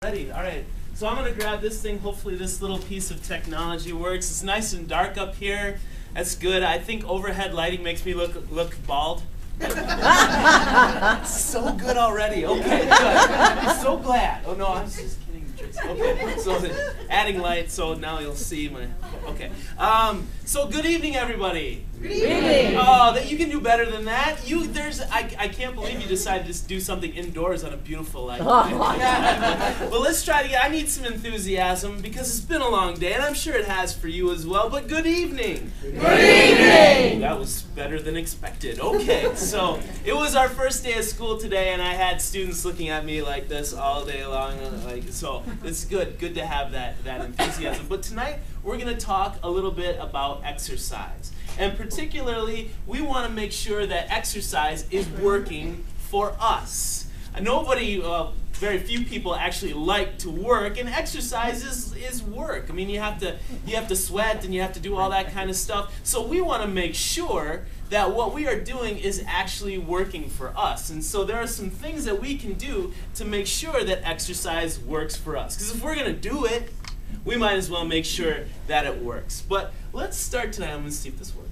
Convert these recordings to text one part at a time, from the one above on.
Ready. All right. So I'm going to grab this thing. Hopefully this little piece of technology works. It's nice and dark up here. That's good. I think overhead lighting makes me look bald. So good already. Okay, good. I'm so glad. Oh no, I was just kidding. Okay, so adding light, so now you'll see my. Okay. So good evening, everybody. Good evening. Oh, you can do better than that. I can't believe you decided to do something indoors on a beautiful night. Well, let's try to get. I need some enthusiasm because it's been a long day, and I'm sure it has for you as well. But good evening. Good evening. That was better than expected. Okay, so it was our first day of school today, and I had students looking at me like this all day long. So it's good to have that enthusiasm. But tonight we're going to talk a little bit about exercise. And particularly, we want to make sure that exercise is working for us. Very few people actually like to work, and exercise is work. I mean, you have to sweat and you have to do all that kind of stuff. So we want to make sure that what we are doing is actually working for us. And so there are some things that we can do to make sure that exercise works for us. Because if we're going to do it, we might as well make sure that it works. But let's start tonight. I'm going to see if this works.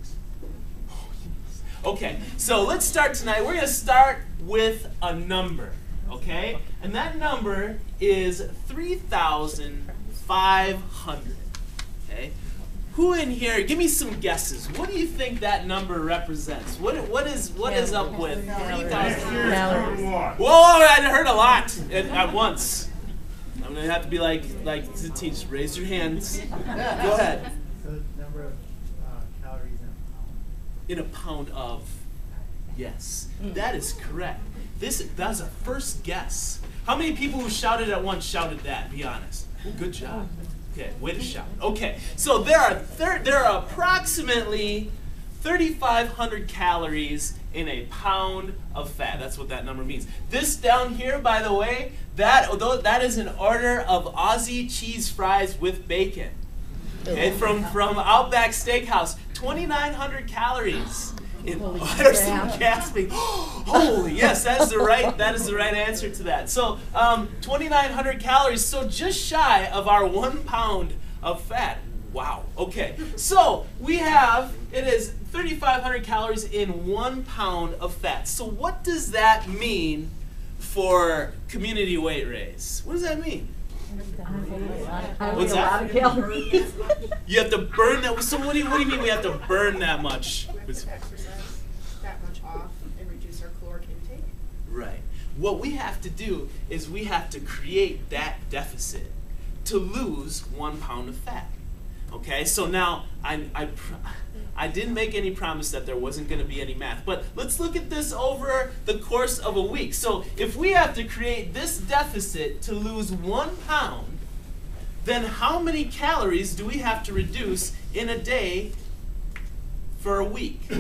Okay, so let's start tonight. We're going to start with a number, okay? And that number is 3,500, okay? Who in here, give me some guesses. What do you think that number represents? What is up with 3,000? Whoa, I heard a lot at once. I'm going to have to be like to teach. Raise your hands. Go ahead. So number of calories in a pound. In a pound of. Yes, that is correct. That's a first guess. How many people who shouted at once shouted that? Be honest. Ooh, good job. Okay, way to shout. Okay, so there are approximately 3,500 calories in a pound of fat. That's what that number means. This down here, by the way, that is an order of Aussie cheese fries with bacon. Okay, from Outback Steakhouse, 2,900 calories. There's some gasping. Holy, yes, that is the right answer to that. So 2,900 calories, so just shy of our 1 pound of fat. Wow. Okay. So it is 3,500 calories in 1 pound of fat. So what does that mean for community weight race? What does that mean? What's that? A lot of calories. You have to burn that. So what do you mean we have to burn that much? Exercise that much off and reduce our caloric intake. Right. What we have to do is we have to create that deficit to lose 1 pound of fat. Okay, so now I didn't make any promise that there wasn't going to be any math, but let's look at this over the course of a week. So if we have to create this deficit to lose 1 pound, then how many calories do we have to reduce in a day for a week?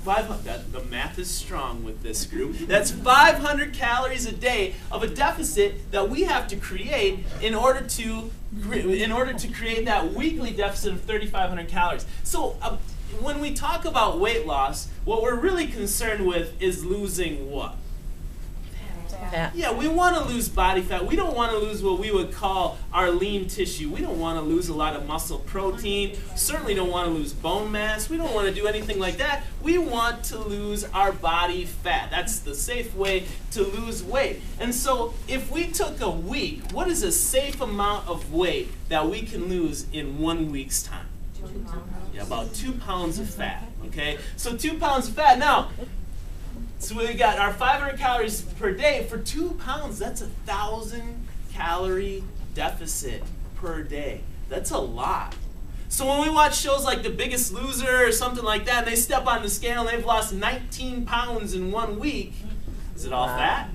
500. The math is strong with this group. That's 500 calories a day of a deficit that we have to create in order to create that weekly deficit of 3,500 calories. So when we talk about weight loss, what we're really concerned with is losing what? Fat. Yeah, we want to lose body fat. We don't want to lose what we would call our lean tissue. We don't want to lose a lot of muscle protein. Certainly don't want to lose bone mass. We don't want to do anything like that. We want to lose our body fat. That's the safe way to lose weight. And so if we took a week, what is a safe amount of weight that we can lose in 1 week's time? 2 pounds. Yeah, about 2 pounds of fat. Okay, so 2 pounds of fat. Now, so we got our 500 calories per day. For 2 pounds, that's 1,000 calorie deficit per day. That's a lot. So when we watch shows like The Biggest Loser or something like that, and they step on the scale and they've lost 19 pounds in 1 week, is it all fat?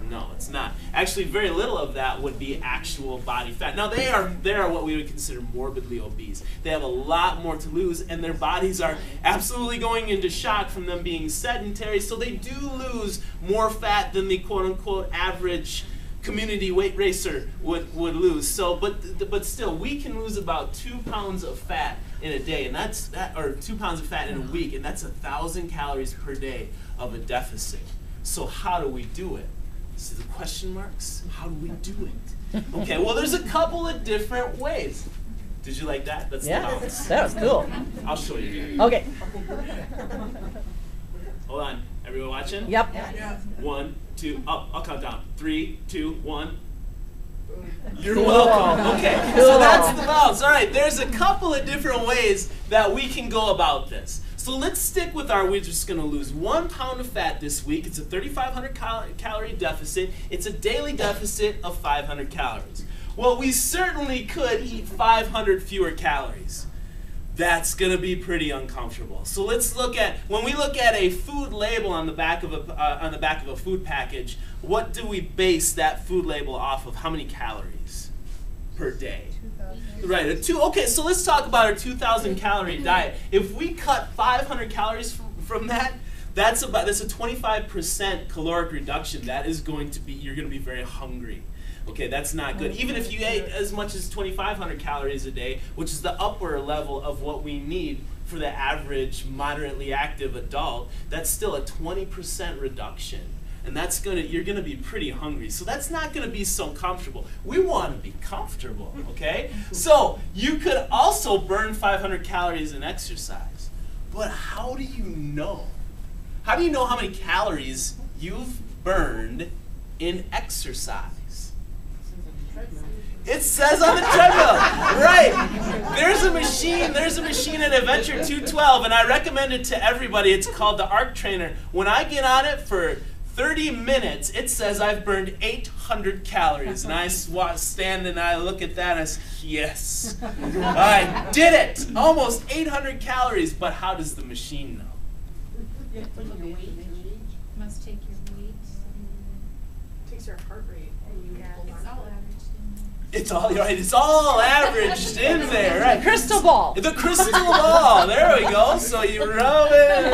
No, it's not. Actually, very little of that would be actual body fat. Now, they are what we would consider morbidly obese. They have a lot more to lose, and their bodies are absolutely going into shock from them being sedentary, so they do lose more fat than the quote-unquote average community weight racer would lose. So, but still, we can lose about 2 pounds of fat in a day, and or 2 pounds of fat in a week, and that's 1,000 calories per day of a deficit. So how do we do it? See the question marks? How do we do it? Okay, well, there's a couple of different ways. Did you like that? That's the Yeah, bounce. that was cool. I'll show you here. Okay. Hold on. Everyone watching? Yep. 1, 2, up. I'll count down. 3, 2, 1. You're Cool. welcome. Okay, Cool. so that's the bounce. All right, there's a couple of different ways that we can go about this. So let's stick with we're just going to lose 1 pound of fat this week. It's a 3,500 calorie deficit. It's a daily deficit of 500 calories. Well, we certainly could eat 500 fewer calories. That's going to be pretty uncomfortable. So let's look at, when we look at a food label on the back of a food package, what do we base that food label off of? How many calories per day? 2,000. Right. Okay, so let's talk about our 2,000 calorie diet. If we cut 500 calories from that, that's a 25% caloric reduction. That is going to be, you're going to be very hungry. Okay, that's not good. Even if you ate as much as 2,500 calories a day, which is the upper level of what we need for the average moderately active adult, that's still a 20% reduction. And you're gonna be pretty hungry. So that's not gonna be so comfortable. We wanna be comfortable, okay? So you could also burn 500 calories in exercise. But how do you know? How do you know how many calories you've burned in exercise? It says on the treadmill, right? There's a machine at Adventure 212, and I recommend it to everybody. It's called the Arc Trainer. When I get on it for 30 minutes, it says I've burned 800 calories. And I stand and I look at that and I say, yes, I did it. Almost 800 calories, but how does the machine know? Must take your weight. Takes your heart rate. And you hold It's on all to it. averaged in. It's all right. It's all averaged in there, right? Crystal ball. The crystal ball. There we go. So you rub it.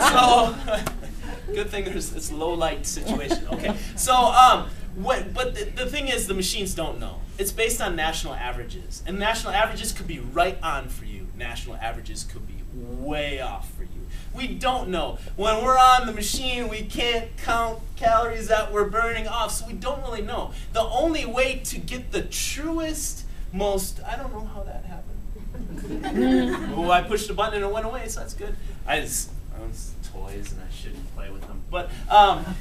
So good thing there's this low light situation. Okay. So but the thing is, the machines don't know. It's based on national averages, and national averages could be right on for you. National averages could be way off for you. We don't know. When we're on the machine, we can't count calories that we're burning off, so we don't really know. The only way to get the truest, I don't know how that happened. Oh, I pushed a button and it went away, so that's good. I was toys and I shouldn't play with them. But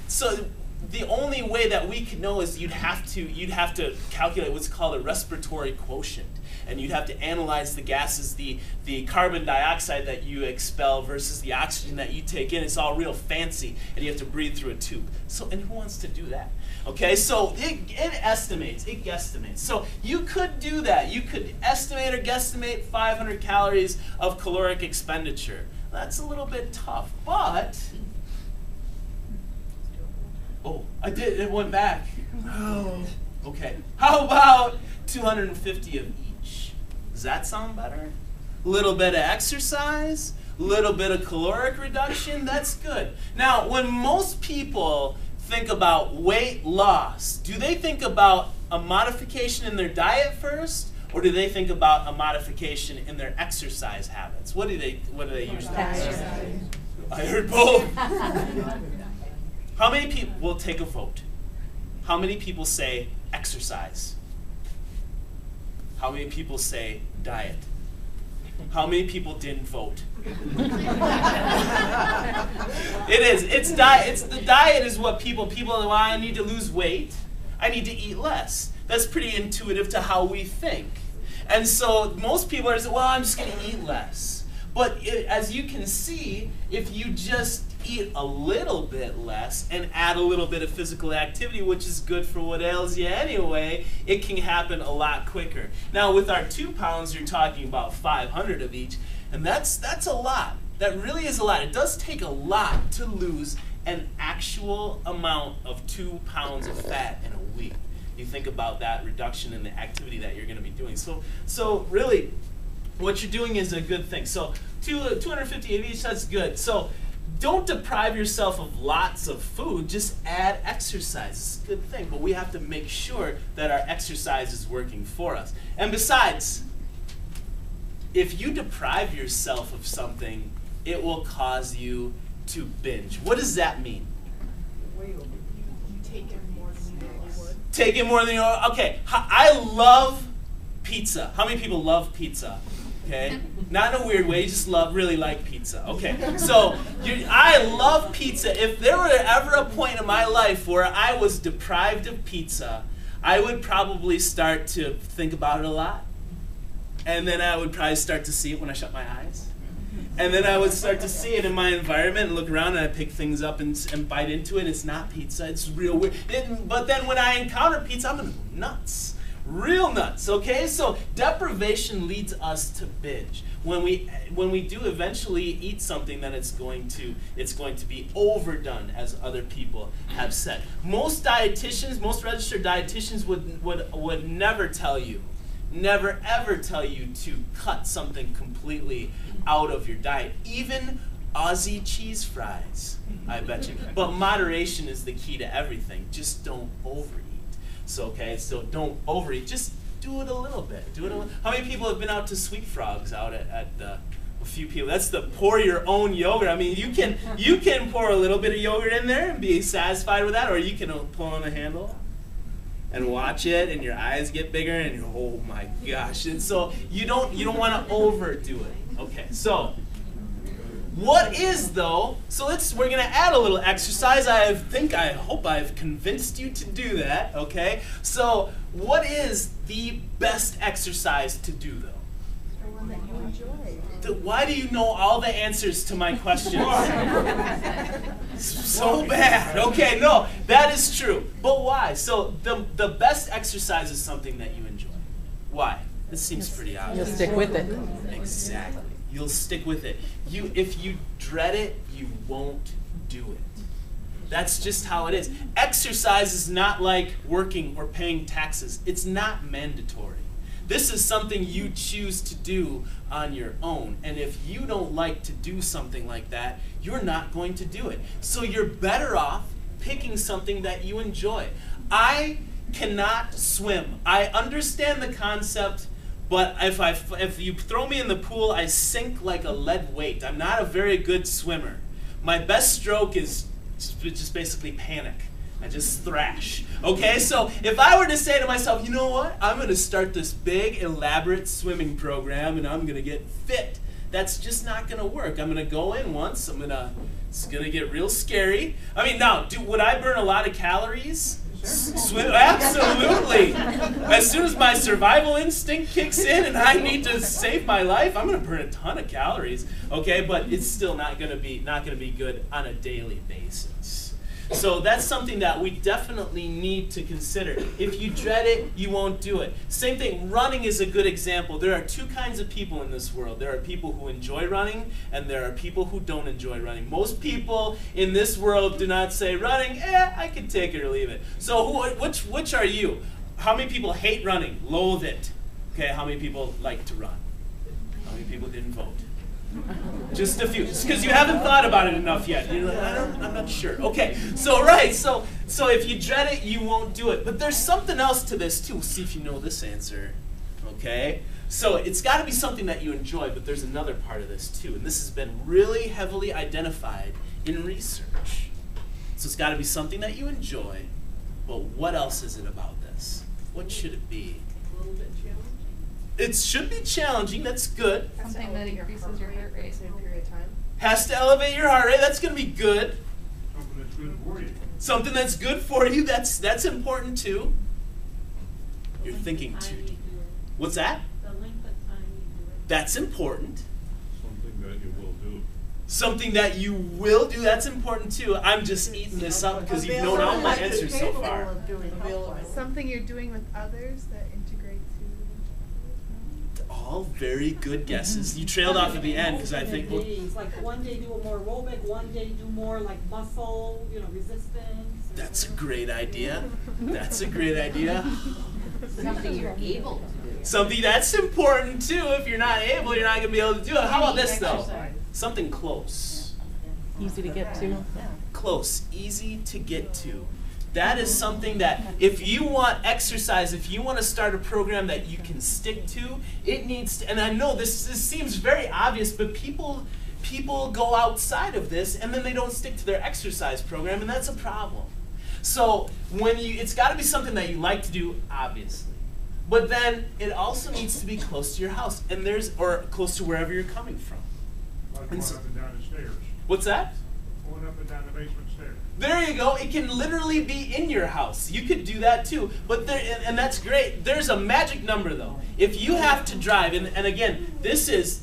so the only way that we can know is you'd have to calculate what's called a respiratory quotient. And you'd have to analyze the gases, the carbon dioxide that you expel versus the oxygen that you take in. It's all real fancy, and you have to breathe through a tube. So, and who wants to do that? Okay, so it guesstimates. So you could do that. You could estimate or guesstimate 500 calories of caloric expenditure. That's a little bit tough, but, oh, I did, it went back. Oh, okay. How about 250 of each? Does that sound better? A little bit of exercise, a little bit of caloric reduction, that's good. Now, when most people think about weight loss, do they think about a modification in their diet first, or do they think about a modification in their exercise habits? What do they usually Exercise. I heard both. How many people, we'll take a vote. How many people say exercise? How many people say diet? How many people didn't vote? It's the diet is what people, well, I need to lose weight. I need to eat less. That's pretty intuitive to how we think. And so most people are saying, well, I'm just going to eat less. But as you can see, if you just eat a little bit less and add a little bit of physical activity, which is good for what ails you anyway, it can happen a lot quicker. Now with our 2 pounds, you're talking about 500 of each, and that's a lot. That really is a lot. It does take a lot to lose an actual amount of 2 pounds of fat in a week. You think about that reduction in the activity that you're going to be doing. So really, what you're doing is a good thing. So 250 of each, that's good. So don't deprive yourself of lots of food, just add exercise. It's a good thing, but we have to make sure that our exercise is working for us. And besides, if you deprive yourself of something, it will cause you to binge. What does that mean? Take it more than you normally would. Take it more than you know. Okay, I love pizza. How many people love pizza? Okay, not in a weird way. You just really like pizza. Okay, so I love pizza. If there were ever a point in my life where I was deprived of pizza, I would probably start to think about it a lot, and then I would probably start to see it when I shut my eyes. And then I would start to see it in my environment and look around and I pick things up and bite into it. It's not pizza. It's real weird. But then when I encounter pizza, I'm going to go nuts. Real nuts, okay? So deprivation leads us to binge. When we do eventually eat something, then it's going to be overdone, as other people have said. Most dietitians, most registered dietitians would never tell you, never ever tell you to cut something completely out of your diet. Even Aussie cheese fries, I bet you. But moderation is the key to everything. Just don't overeat. So don't overeat. Just do it a little bit. Do it a little. How many people have been out to Sweet Frogs out at the? A few people. That's the pour your own yogurt. I mean, you can pour a little bit of yogurt in there and be satisfied with that, or you can pull on the handle and watch it, and your eyes get bigger, and you're, oh my gosh! And so you don't want to overdo it. Okay, so. What is though? So we're gonna add a little exercise. I hope I've convinced you to do that. Okay. So what is the best exercise to do though? The one that you enjoy. Why do you know all the answers to my questions? So bad. Okay, no, that is true. But why? So the best exercise is something that you enjoy. Why? This seems pretty obvious. You'll stick with it. Exactly. You'll stick with it. If you dread it, you won't do it. That's just how it is. Exercise is not like working or paying taxes. It's not mandatory. This is something you choose to do on your own. And if you don't like to do something like that, you're not going to do it. So you're better off picking something that you enjoy. I cannot swim. I understand the concept. But if you throw me in the pool, I sink like a lead weight. I'm not a very good swimmer. My best stroke is just basically panic. I just thrash. Okay, so if I were to say to myself, you know what? I'm going to start this big, elaborate swimming program, and I'm going to get fit. That's just not going to work. I'm going to go in once. It's going to get real scary. I mean, now, would I burn a lot of calories? Swim, absolutely. As soon as my survival instinct kicks in and I need to save my life, I'm going to burn a ton of calories. Okay, but it's still not going to be good on a daily basis. So that's something that we definitely need to consider. If you dread it, you won't do it. Same thing, running is a good example. There are two kinds of people in this world. There are people who enjoy running, and there are people who don't enjoy running. Most people in this world do not say, running, I can take it or leave it. So which are you? How many people hate running, loathe it? Okay, how many people like to run? How many people didn't vote? Just a few. Just because you haven't thought about it enough yet. You're like, I'm not sure. Okay, so right, so if you dread it, you won't do it. But there's something else to this too. We'll see if you know this answer. Okay? So it's got to be something that you enjoy, but there's another part of this too. And this has been really heavily identified in research. So it's got to be something that you enjoy, but what else is it about this? What should it be? A little bit challenging. It should be challenging, that's good. Something that increases your heart rate. Same period of time. Has to elevate your heart rate, that's going to be good. Something that's good for you. Something that's good for you, that's important too. You're thinking too. What's that? The length of time you do it. That's important. Something that you will do. Something that you will do, that's important too. I'm just eating this up because you've known all my answers so far. Something you're doing with others that integrates you. All very good guesses. You trailed off at the end because I think, well, Days. Like one day do a more aerobic, one day do more like muscle, resistance. that's a great idea. That's a great idea. Something you're able to do. Something that's important too. If you're not able, you're not going to be able to do it. How about this though? Something close. Easy to get to. Close, easy to get to. That is something that if you want exercise, if you want to start a program that you can stick to, it needs to, and I know this seems very obvious, but people go outside of this and then they don't stick to their exercise program, and that's a problem. So it's got to be something that you like to do, obviously. But then it also needs to be close to your house, or close to wherever you're coming from. Like going up and down the stairs. What's that? Going up and down the basement stairs. There you go. It can literally be in your house. You could do that too. But and that's great. There's a magic number though. If you have to drive, and again, this has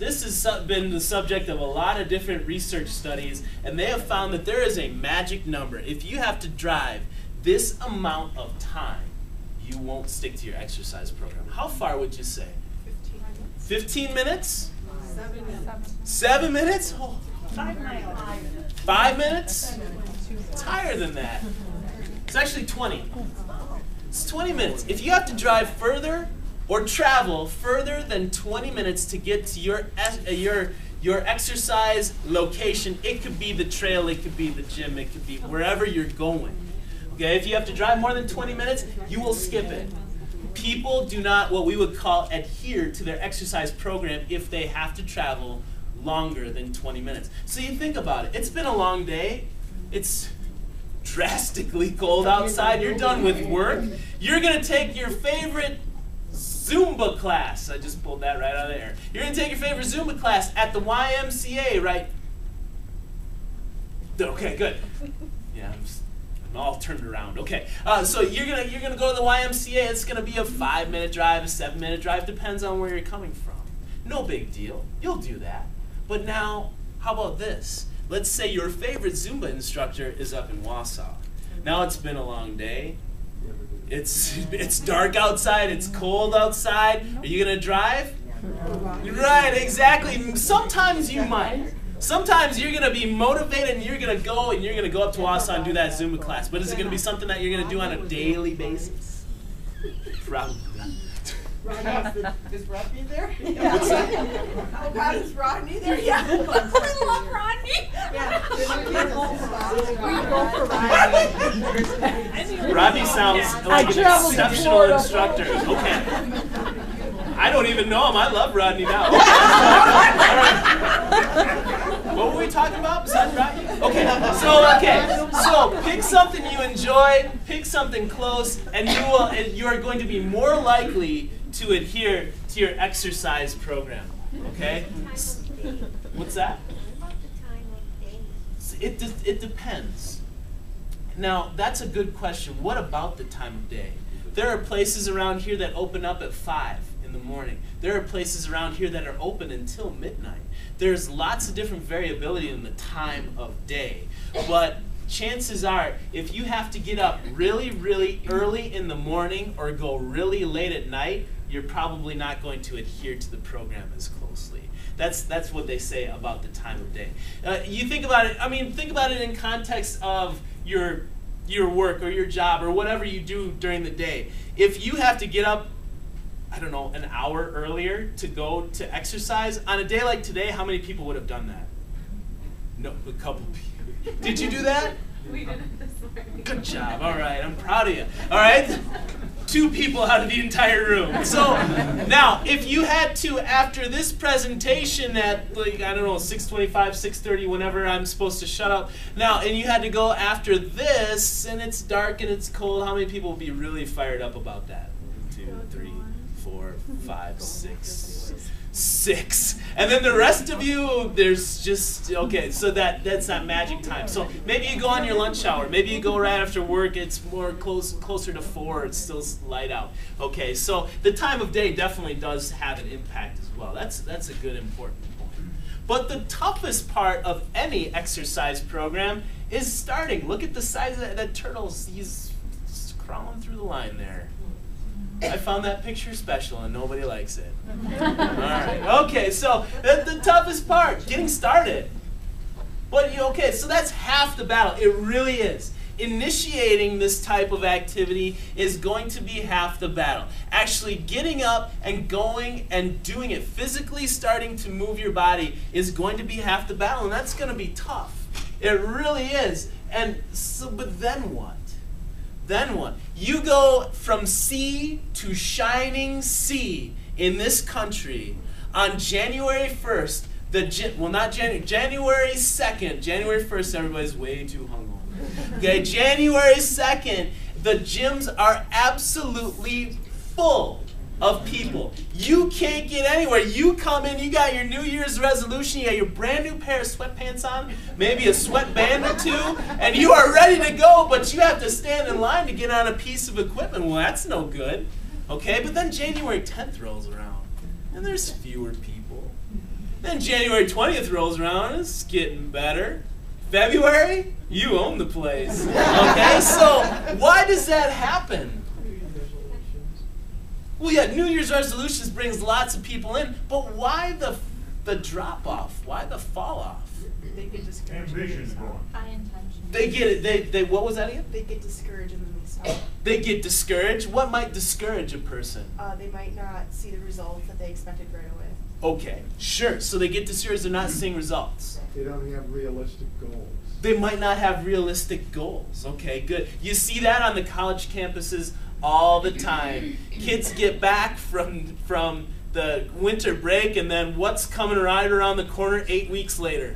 been the subject of a lot of different research studies, and they have found that there is a magic number. If you have to drive this amount of time, you won't stick to your exercise program. How far would you say? 15 minutes? 7 minutes. 7 minutes? Oh, 5 miles. 5 minutes? It's higher than that. It's actually 20. It's 20 minutes. If you have to drive further or travel further than 20 minutes to get to your exercise location, it could be the trail, it could be the gym, it could be wherever you're going. Okay, if you have to drive more than 20 minutes, you will skip it. People do not, what we would call, adhere to their exercise program if they have to travel longer than 20 minutes. So you think about it. It's been a long day. It's drastically cold outside. You're done with work. You're going to take your favorite Zumba class. I just pulled that right out of the air. You're going to take your favorite Zumba class at the YMCA, right? Okay, good. Yeah, I'm all turned around. Okay, so you're gonna go to the YMCA. It's gonna be a 5-minute drive, a 7-minute drive, depends on where you're coming from. No big deal. You'll do that. But now, how about this? Let's say your favorite Zumba instructor is up in Wausau. Now it's been a long day. It's dark outside. It's cold outside. Are you gonna drive? Right, exactly. Sometimes you might. Sometimes you're going to be motivated and you're going to go up to Wausau and do that Zumba class. But is it going to be something that you're going to do on a daily basis? Probably not. Is Rodney there? What's that? Oh God, is Rodney there? Yeah. We love Rodney. Yeah. Rodney sounds like an exceptional instructor. Okay. I don't even know him. I love Rodney now. All right. What were we talking about besides Rodney? Okay, so pick something you enjoy, pick something close, and you are going to be more likely to adhere to your exercise program. Okay? What's that? What about the time of day? It depends. Now, that's a good question. What about the time of day? There are places around here that open up at 5 in the morning. There are places around here that are open until midnight. There's lots of different variability in the time of day. But chances are, if you have to get up really, really early in the morning or go really late at night, you're probably not going to adhere to the program as closely. That's what they say about the time of day. You think about it, think about it in context of your work or your job or whatever you do during the day. If you have to get up, I don't know, an hour earlier to go to exercise, on a day like today, how many people would have done that? No, a couple people. Did you do that? We did it this morning. Good job. All right, I'm proud of you. All right? 2 people out of the entire room. So now, if you had to, after this presentation at, like, I don't know, 6:25, 6:30, whenever I'm supposed to shut up, now, and you had to go after this, and it's dark and it's cold, how many people would be really fired up about that? 1, 2, 3, 4, 5, 6. And then the rest of you, there's just, okay, so that's not magic time. So maybe you go on your lunch hour. Maybe you go right after work. It's more closer to 4. It's still light out. Okay, so the time of day definitely does have an impact as well. That's a good, important point. But the toughest part of any exercise program is starting. Look at the size of that turtle. He's crawling through the line there. I found that picture special and nobody likes it. All right. Okay, so the toughest part, getting started. But okay, so that's half the battle. It really is. Initiating this type of activity is going to be half the battle. Actually getting up and going and doing it, physically starting to move your body, is going to be half the battle, and that's going to be tough. It really is. And so, but then what? Then what? You go from sea to shining sea in this country on January 1st, January 2nd, January 1st, everybody's way too hungover. Okay, January 2nd, the gyms are absolutely full of people. You can't get anywhere. You come in, you got your New Year's resolution, you got your brand new pair of sweatpants on, maybe a sweatband or two, and you are ready to go, but you have to stand in line to get on a piece of equipment. Well, that's no good. Okay, but then January 10th rolls around, and there's fewer people. Then January 20th rolls around, and it's getting better. February, you own the place. Okay, so why does that happen? Well, yeah, New Year's resolutions brings lots of people in, but why the drop off? Why the fall off? They get discouraged. Ambition's gone. High intention. They get it. They what was that again? They get discouraged and then they stop. They get discouraged. What might discourage a person? They might not see the results that they expected right away. Okay, sure. So they get discouraged. They're not seeing results. They don't have realistic goals. They might not have realistic goals. Okay, good. You see that on the college campuses all the time. Kids get back from the winter break, and then what's coming right around the corner 8 weeks later?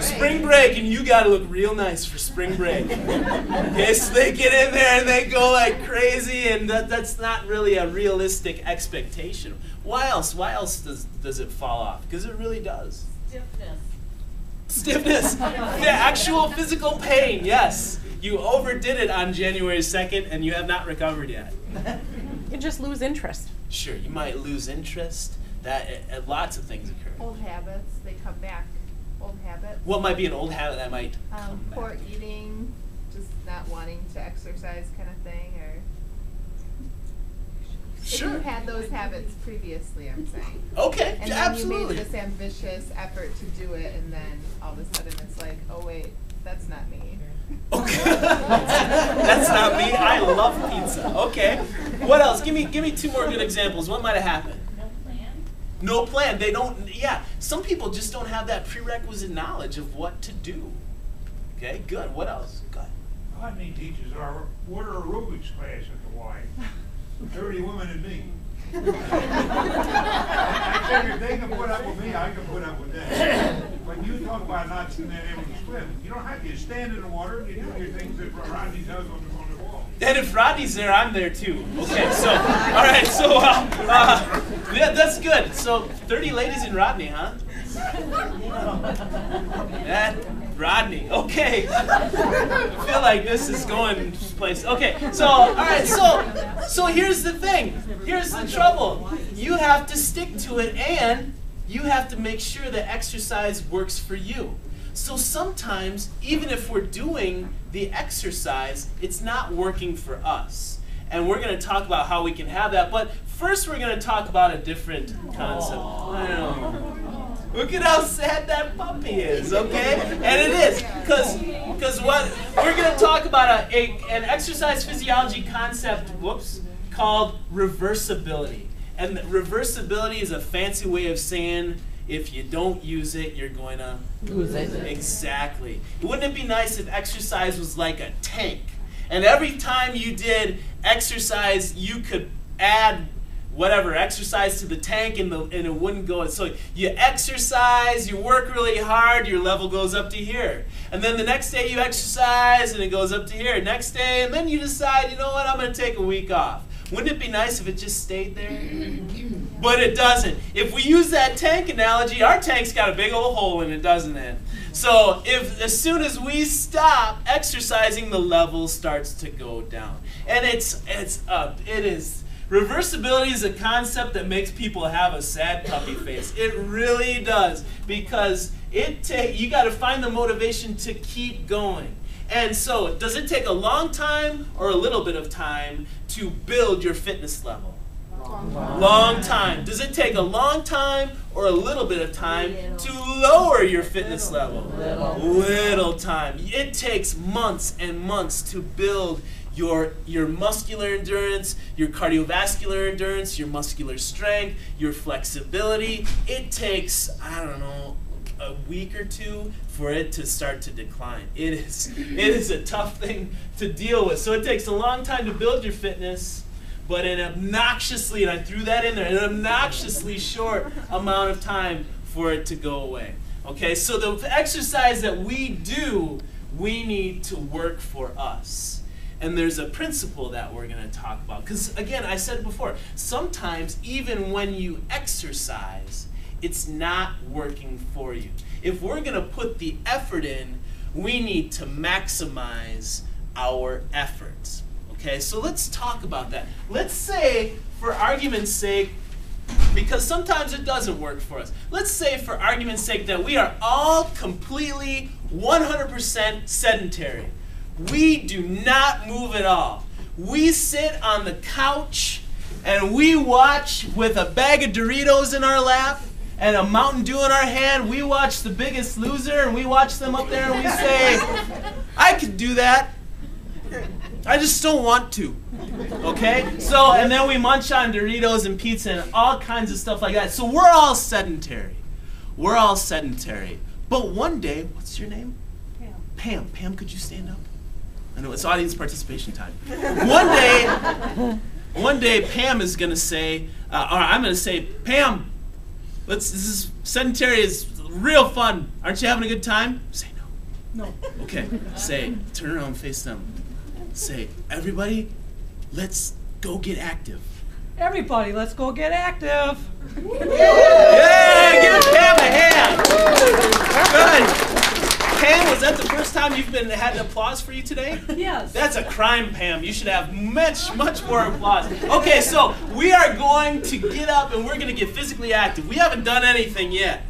Spring break, and you got to look real nice for spring break. Okay, so they get in there and they go like crazy, and that's not really a realistic expectation. Why else? Why else does it fall off? Because it really does. Stiffness. The actual physical pain, yes. You overdid it on January 2nd, and you have not recovered yet. You just lose interest. Sure, you might lose interest. Lots of things occur. Old habits, they come back. Old habits. What might be an old habit that might come Poor back? eating, just not wanting to exercise kind of thing, or Sure. if you had those habits previously, I'm saying. Okay, And then absolutely. you made this ambitious effort to do it, and then all of a sudden it's like, oh wait, that's not me. Okay. That's not me. I love pizza. Okay. What else? Give me two more good examples. What might have happened? No plan. No plan. They don't. Yeah. Some people just don't have that prerequisite knowledge of what to do. Okay. Good. What else? Good. Botany teachers are water aerobics class at the Y. 30 women and me. I figured if they can put up with me, I can put up with them. When you talk about not being able to swim, you don't have to. You stand in the water and you do your things that Rodney does on the wall. And if Rodney's there, I'm there too. Okay, so, all right, so, yeah, that's good. So, 30 ladies in Rodney, huh? That, Rodney, okay. I feel like this is going place. Okay, so, all right, so here's the thing. Here's the trouble. You have to stick to it, and you have to make sure that exercise works for you. So sometimes, even if we're doing the exercise, it's not working for us. And we're going to talk about how we can have that. But first, we're going to talk about a different concept. I know. Look at how sad that puppy is, okay? And it is, because what we're going to talk about an exercise physiology concept, called reversibility. And reversibility is a fancy way of saying if you don't use it, you're going to Lose it. Exactly. Wouldn't it be nice if exercise was like a tank? And every time you did exercise, you could add whatever exercise to the tank, and it wouldn't go. So you exercise, you work really hard, your level goes up to here. And then the next day you exercise, and it goes up to here. Next day, and then you decide, you know what, I'm going to take a week off. Wouldn't it be nice if it just stayed there? But it doesn't. If we use that tank analogy, our tank's got a big old hole in it, doesn't it? So as soon as we stop exercising, the level starts to go down. And it is. Reversibility is a concept that makes people have a sad puppy face. It really does, because you got to find the motivation to keep going. And so, does it take a long time or a little bit of time to build your fitness level? Long time. Does it take a long time or a little bit of time to lower your fitness level? Little time. It takes months and months to build your muscular endurance, your cardiovascular endurance, your muscular strength, your flexibility. It takes, I don't know, a week or two for it to start to decline. It is a tough thing to deal with. So it takes a long time to build your fitness, but an obnoxiously, and I threw that in there, an obnoxiously short amount of time for it to go away. Okay, so the exercise that we do we need to work for us. And there's a principle that we're going to talk about. Because again, I said it before, sometimes even when you exercise, it's not working for you. If we're going to put the effort in, we need to maximize our efforts. Okay, so let's talk about that. Let's say, for argument's sake, because sometimes it doesn't work for us. Let's say, for argument's sake, that we are all completely 100% sedentary. We do not move at all. We sit on the couch and we watch with a bag of Doritos in our lap and a Mountain Dew in our hand. We watch The Biggest Loser and we watch them up there and we say, I could do that. I just don't want to. Okay? So, and then we munch on Doritos and pizza and all kinds of stuff like that. So we're all sedentary. We're all sedentary. But one day, what's your name? Pam. Pam. Pam, could you stand up? I know it's audience participation time. One day Pam is going to say, or I'm going to say, Pam, this is sedentary is real fun. Aren't you having a good time? Say no. No. Okay. Say, turn around, face them. Say, everybody, let's go get active. Everybody, let's go get active. Yeah, give Pam a hand. Good. Pam, was that the first time you've had applause for you today? Yes. That's a crime, Pam. You should have much more applause. Okay, so we are going to get up and we're going to get physically active. We haven't done anything yet,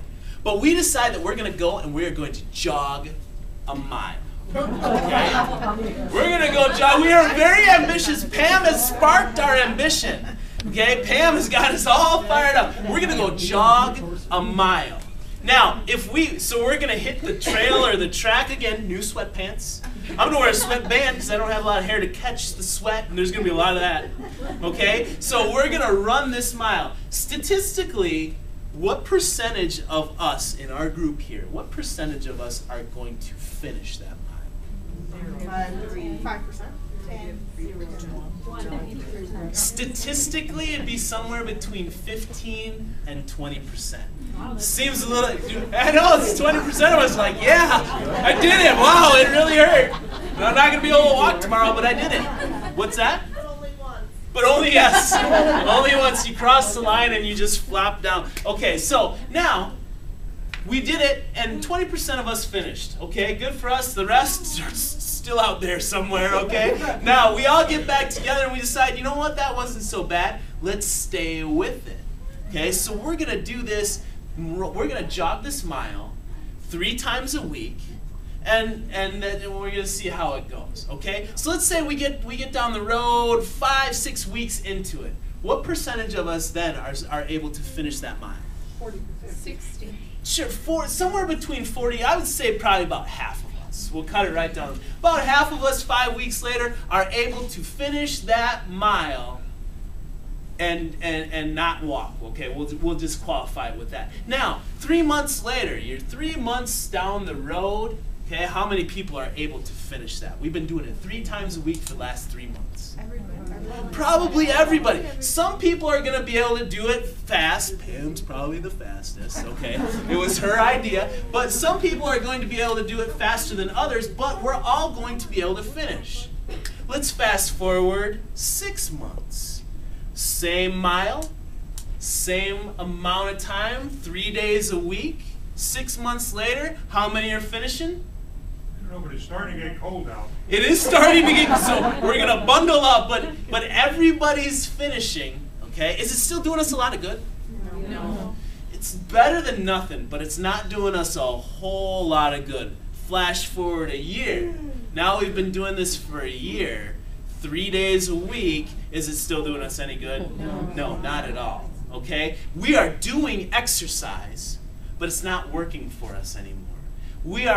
but we decide that we're going to go and we are going to jog a mile. Okay? We're going to go jog. We are very ambitious. Pam has sparked our ambition. Okay, Pam has got us all fired up. We're going to go jog a mile. Now, so we're going to hit the trail or the track again, new sweatpants. I'm going to wear a sweatband because I don't have a lot of hair to catch the sweat, and there's going to be a lot of that. Okay? So we're going to run this mile. Statistically, what percentage of us in our group here, what percentage of us are going to finish that mile? 5%. Statistically, it'd be somewhere between 15 and 20%. Seems a little, I know, it's 20% of us like, yeah, I did it. Wow, it really hurt. I'm not going to be able to walk tomorrow, but I did it. What's that? But only once. But only, yes. Only once you cross the line and you just flop down. Okay, so now we did it and 20% of us finished. Okay, good for us. The rest are still out there somewhere, okay? Now, we all get back together and we decide, you know what, that wasn't so bad. Let's stay with it. Okay, so we're going to do this. We're going to jog this mile 3 times a week, and then we're going to see how it goes. Okay, so let's say we get down the road 5-6 weeks into it. What percentage of us then are able to finish that mile? 40%. 60. Sure, somewhere between 40. I would say probably about half of us. We'll cut it right down. About half of us 5 weeks later are able to finish that mile and not walk. Okay, we'll just qualify with that. Now, 3 months later, you're 3 months down the road. Okay, how many people are able to finish that? We've been doing it 3 times a week for the last 3 months. Probably everybody. Some people are going to be able to do it fast. Pam's probably the fastest, okay? It was her idea. But some people are going to be able to do it faster than others, but we're all going to be able to finish. Let's fast forward 6 months. Same mile, same amount of time, 3 days a week. 6 months later, how many are finishing? No, but it's starting to get cold out. It is starting to get, so we're going to bundle up, but everybody's finishing, okay? Is it still doing us a lot of good? No. It's better than nothing, but it's not doing us a whole lot of good. Flash forward a year. Now we've been doing this for a year, 3 days a week. Is it still doing us any good? No, not at all, okay? We are doing exercise, but it's not working for us anymore. We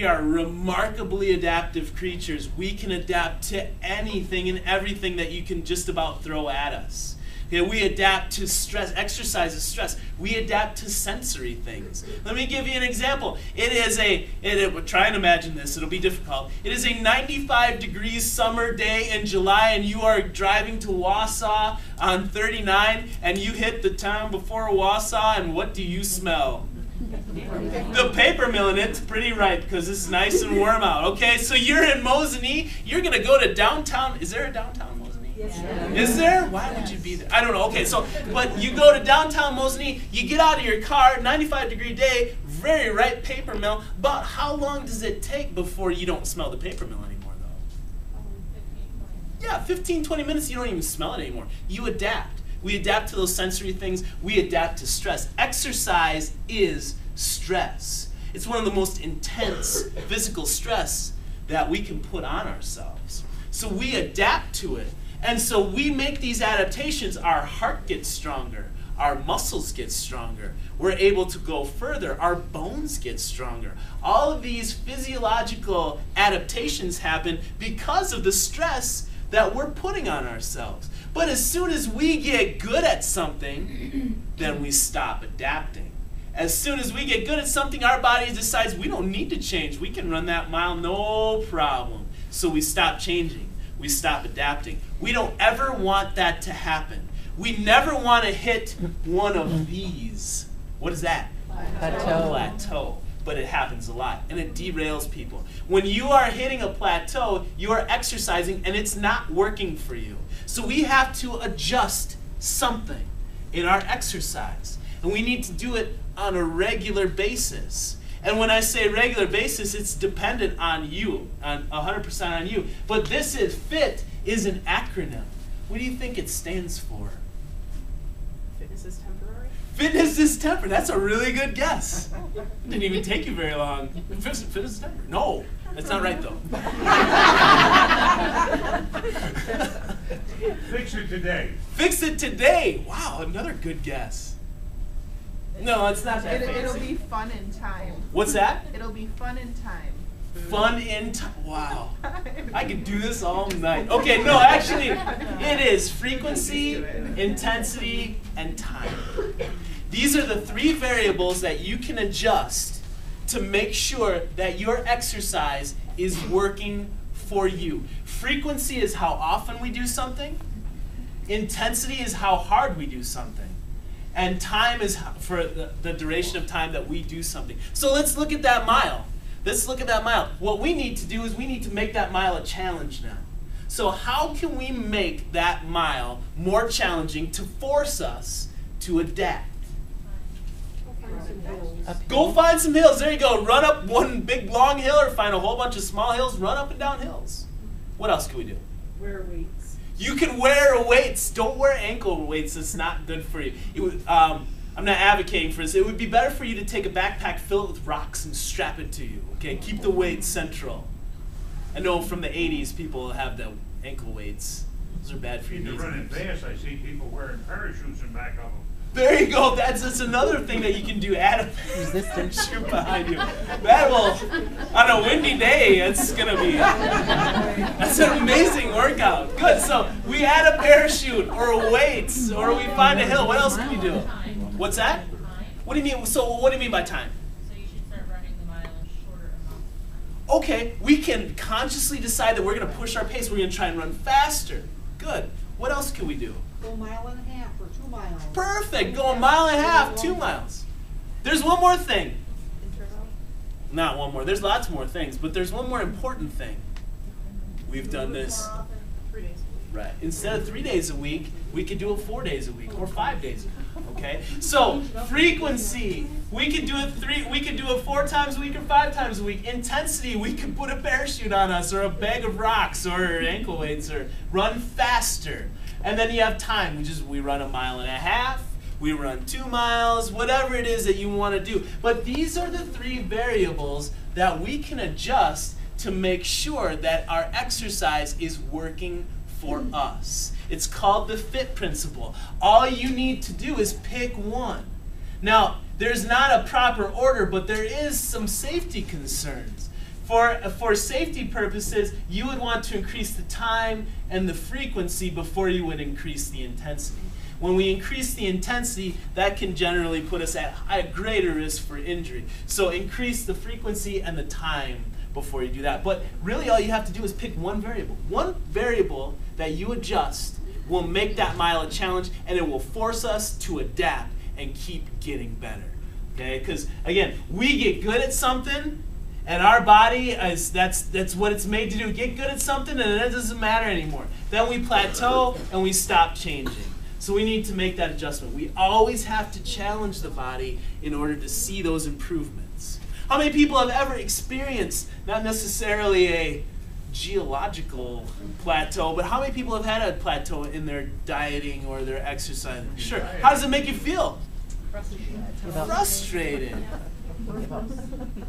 are remarkably adaptive creatures. We can adapt to anything and everything that you can just about throw at us. Okay, we adapt to stress. Exercise is stress. We adapt to sensory things. Let me give you an example. Try and imagine this. It'll be difficult. It is a 95 degrees summer day in July, and you are driving to Wausau on 39, and you hit the town before Wausau, and what do you smell? The paper mill in it's pretty ripe because it's nice and warm out. Okay, so you're in Mosinee. You're gonna go to downtown. Is there a downtown Mosinee? Yes. Is there? Why would you be there? I don't know. Okay, so but you go to downtown Mosinee. You get out of your car. 95-degree day. Very ripe paper mill. But how long does it take before you don't smell the paper mill anymore, though? Yeah, 15, 20 minutes. You don't even smell it anymore. You adapt. We adapt to those sensory things. We adapt to stress. Exercise is stress. It's one of the most intense physical stress that we can put on ourselves. So we adapt to it. And so we make these adaptations. Our heart gets stronger. Our muscles get stronger. We're able to go further. Our bones get stronger. All of these physiological adaptations happen because of the stress that we're putting on ourselves. But as soon as we get good at something, then we stop adapting. As soon as we get good at something, our body decides we don't need to change. We can run that mile, no problem. So we stop changing. We stop adapting. We don't ever want that to happen. We never want to hit one of these. What is that? Plateau. Plateau. But it happens a lot, and it derails people. When you are hitting a plateau, you are exercising, and it's not working for you. So we have to adjust something in our exercise, and we need to do it on a regular basis. And when I say regular basis, it's dependent on you, on 100% on you. But this is FIT is an acronym. What do you think it stands for? Fitness is temporary. Fitness is temporary. That's a really good guess. Didn't even take you very long. Fitness is temporary. No, that's not right though. Fix it today. Fix it today. Wow, another good guess. No, it's not that It'll fancy. be fun in time. What's that? It'll be fun in time. Fun in time. Wow. I could do this all night. Okay, no, actually, it is frequency, intensity, and time. These are the three variables that you can adjust to make sure that your exercise is working for you. Frequency is how often we do something. Intensity is how hard we do something. And time is for the duration of time that we do something. So let's look at that mile. Let's look at that mile. What we need to do is we need to make that mile a challenge now. So how can we make that mile more challenging to force us to adapt? Go find some hills. There you go. Run up one big long hill or find a whole bunch of small hills. Run up and down hills. What else can we do? Wear weights. You can wear weights. Don't wear ankle weights. It's not good for you. I'm not advocating for this. It would be better for you to take a backpack, fill it with rocks, and strap it to you. Okay, keep the weights central. I know from the 80s people have the ankle weights. Those are bad for your You're knees. running fast. I see people wearing parachutes in back of them. There you go. That's another thing that you can do. Add a parachute behind you. That will, on a windy day, it's gonna be. That's an amazing workout. Good. So we add a parachute or weights, or we find a hill. What else can we do? What's that? What do you mean? So what do you mean by time? So you should start running the mile in shorter amounts of time. Okay, we can consciously decide that we're going to push our pace. We're going to try and run faster. Good. What else can we do? Go 1.5 miles or 2 miles. Perfect. Go 1.5 miles, 2 miles. There's one more thing. Interval. Not one more. There's lots more things, but there's one more important thing. We've done this. 3 days a week. Right. Instead of 3 days a week, we could do it 4 days a week or 5 days a week. Okay. So frequency, we could do it We could do it 4 times a week or 5 times a week. Intensity, we could put a parachute on us or a bag of rocks or ankle weights or run faster. And then you have time, which is we run 1.5 miles. We run 2 miles, whatever it is that you want to do. But these are the 3 variables that we can adjust to make sure that our exercise is working for us. It's called the FIT principle. All you need to do is pick one. Now, there's not a proper order, but there is some safety concerns. For safety purposes, you would want to increase the time and the frequency before you would increase the intensity. When we increase the intensity, that can generally put us at a greater risk for injury. So increase the frequency and the time before you do that. But really all you have to do is pick one variable. One variable that you adjust will make that mile a challenge, and it will force us to adapt and keep getting better. Okay, because again, we get good at something, and our body is that's what it's made to do. Get good at something, and it doesn't matter anymore. Then we plateau and we stop changing. So we need to make that adjustment. We always have to challenge the body in order to see those improvements. How many people have ever experienced not necessarily a geological plateau, but how many people have had a plateau in their dieting or their exercise? Sure. How does it make you feel? Frustrated.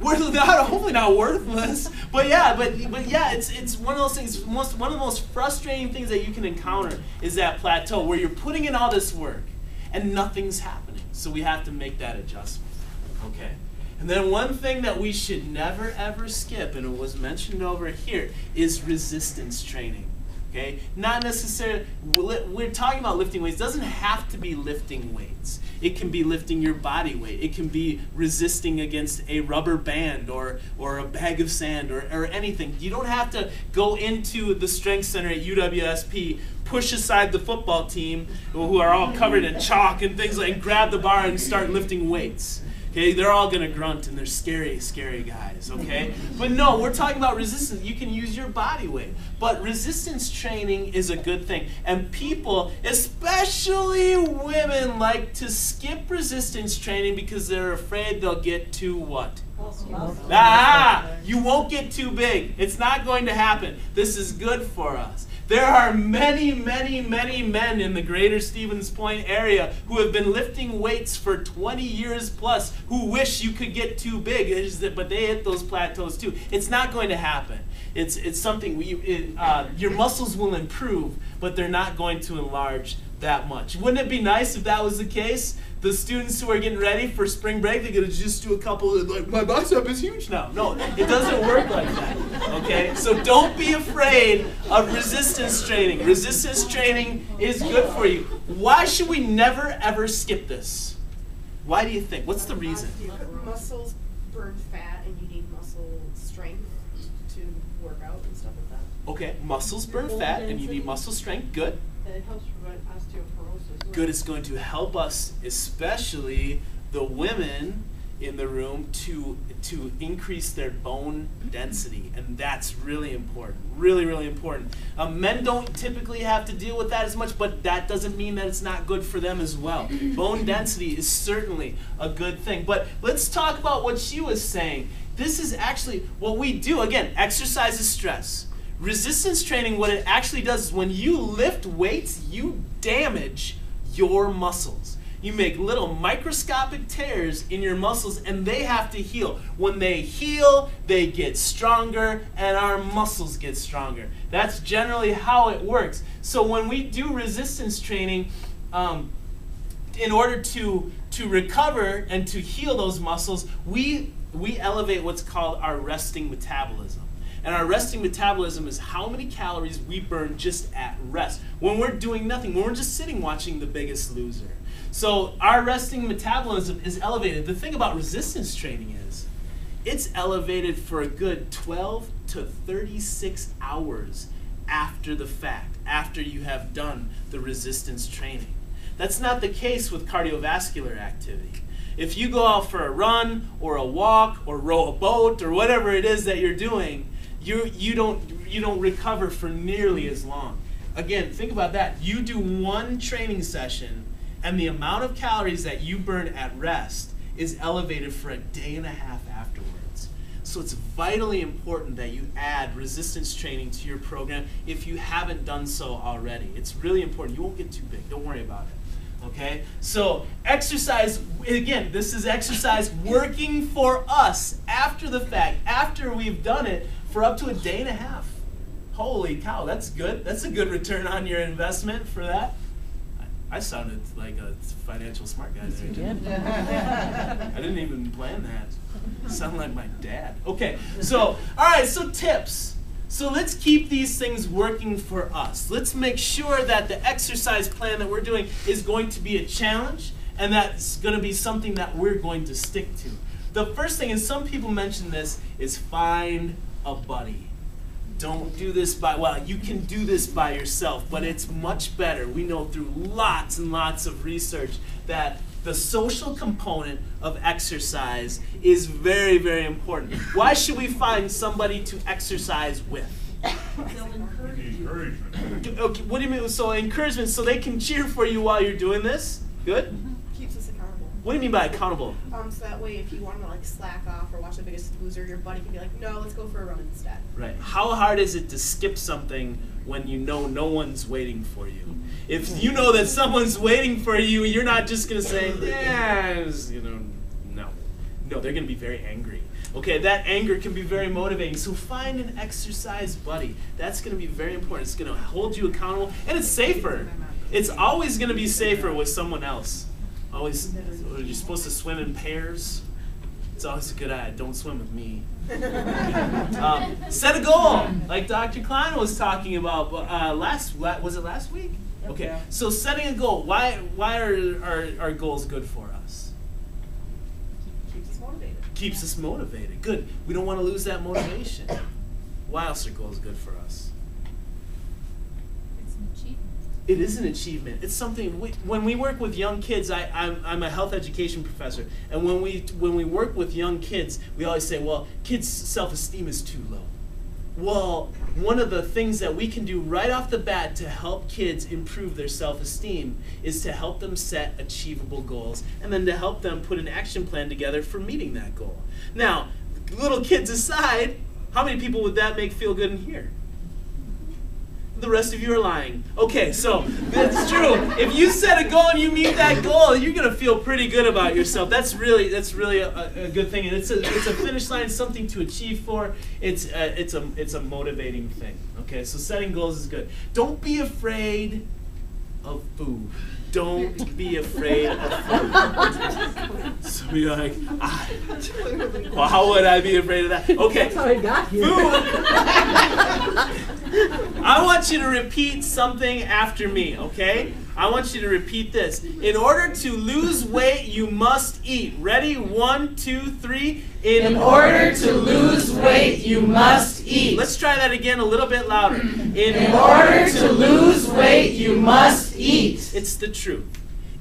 Hopefully not worthless, but yeah, it's one of those things. One of the most frustrating things that you can encounter is that plateau where you're putting in all this work and nothing's happening. So we have to make that adjustment. Okay. And then one thing that we should never ever skip, and it was mentioned over here, is resistance training. Okay? Not necessarily, we're talking about lifting weights. It doesn't have to be lifting weights. It can be lifting your body weight. It can be resisting against a rubber band or a bag of sand or anything. You don't have to go into the strength center at UWSP, push aside the football team who are all covered in chalk and things like, and grab the bar and start lifting weights. Okay, they're all going to grunt, and they're scary, scary guys, okay? But no, we're talking about resistance. You can use your body weight. But resistance training is a good thing. And people, especially women, like to skip resistance training because they're afraid they'll get too what? You won't get too big. It's not going to happen. This is good for us. There are many, many, many men in the greater Stevens Point area who have been lifting weights for 20 years plus who wish you could get too big, but they hit those plateaus too. It's not going to happen. It's something, your muscles will improve, but they're not going to enlarge that much. Wouldn't it be nice if that was the case? The students who are getting ready for spring break, they're going to just do a couple of, like, my bicep is huge now. No, it doesn't work like that, okay? So don't be afraid of resistance training. Resistance training is good for you. Why should we never, ever skip this? Why do you think? What's the reason? Muscles burn fat and you need muscle strength to work out and stuff like that. Okay, muscles burn fat and you need muscle strength. Good. And it helps prevent osteoporosis. Good. It's going to help us, especially the women in the room, to increase their bone density, and that's really important. Really, really important. Men don't typically have to deal with that as much, but that doesn't mean that it's not good for them as well. Bone density is certainly a good thing. But let's talk about what she was saying. This is actually what we do. Again, exercise is stress. Resistance training, what it actually does is when you lift weights, you damage your muscles. You make little microscopic tears in your muscles, and they have to heal. When they heal, they get stronger, and our muscles get stronger. That's generally how it works. So when we do resistance training, in order to recover and to heal those muscles, we elevate what's called our resting metabolism. And our resting metabolism is how many calories we burn just at rest. When we're doing nothing, when we're just sitting watching The Biggest Loser. So our resting metabolism is elevated. The thing about resistance training is it's elevated for a good 12 to 36 hours after the fact, after you have done the resistance training. That's not the case with cardiovascular activity. If you go out for a run or a walk or row a boat or whatever it is that you're doing, you don't recover for nearly as long. Again, think about that. You do one training session, and the amount of calories that you burn at rest is elevated for a day and a half afterwards. So it's vitally important that you add resistance training to your program if you haven't done so already. It's really important. You won't get too big. Don't worry about it. Okay? So exercise, again, this is exercise working for us after the fact, after we've done it for up to a day and a half. Holy cow, that's good. That's a good return on your investment for that. I sounded like a financial smart guy there. Did. I didn't even plan that. Sound like my dad. Okay, so, all right, so tips. So let's keep these things working for us. Let's make sure that the exercise plan that we're doing is going to be a challenge, and that's going to be something that we're going to stick to. The first thing, and some people mention this, is find a buddy. Don't do this well, you can do this by yourself, but it's much better. We know through lots and lots of research that The social component of exercise is very, very important. Why should we find somebody to exercise with? Encouragement. Okay, what do you mean? So encouragement, so they can cheer for you while you're doing this? Good? Keeps us accountable. What do you mean by accountable? So that way if you want to like slack off or watch The Biggest Loser, your buddy can be like, no, let's go for a run instead. Right. How hard is it to skip something when you know no one's waiting for you? If you know that someone's waiting for you, you're not just going to say, yeah, no. No, they're going to be very angry. Okay, that anger can be very motivating. So find an exercise buddy. That's going to be very important. It's going to hold you accountable, and it's safer. It's always going to be safer with someone else. Always, you're supposed to swim in pairs. It's always a good idea. Don't swim with me. Set a goal, like Dr. Klein was talking about. Was it last week? Okay. So setting a goal. Why are our goals good for us? Keeps us motivated. Keeps us motivated. Good. We don't want to lose that motivation. Why else are goals good for us? It's an achievement. It is an achievement. It's something. When we work with young kids, I'm a health education professor, and when we work with young kids, we always say, well, kids' self-esteem is too low. Well, one of the things that we can do right off the bat to help kids improve their self-esteem is to help them set achievable goals, and then to help them put an action plan together for meeting that goal. Now, little kids aside, how many people would that make feel good in here? The rest of you are lying. Okay, so that's true. If you set a goal and you meet that goal, you're gonna feel pretty good about yourself. That's really a good thing, and it's a finish line, something to achieve for. It's a motivating thing. Okay, so setting goals is good. Don't be afraid of food. Don't be afraid of food. So you're like, well, how would I be afraid of that? Okay, That's how it got here. food. I want you to repeat something after me, okay? I want you to repeat this. In order to lose weight, you must eat. Ready? 1, 2, 3. In order to lose weight, you must eat. Let's try that again a little bit louder. In order to lose weight, you must eat. It's the truth.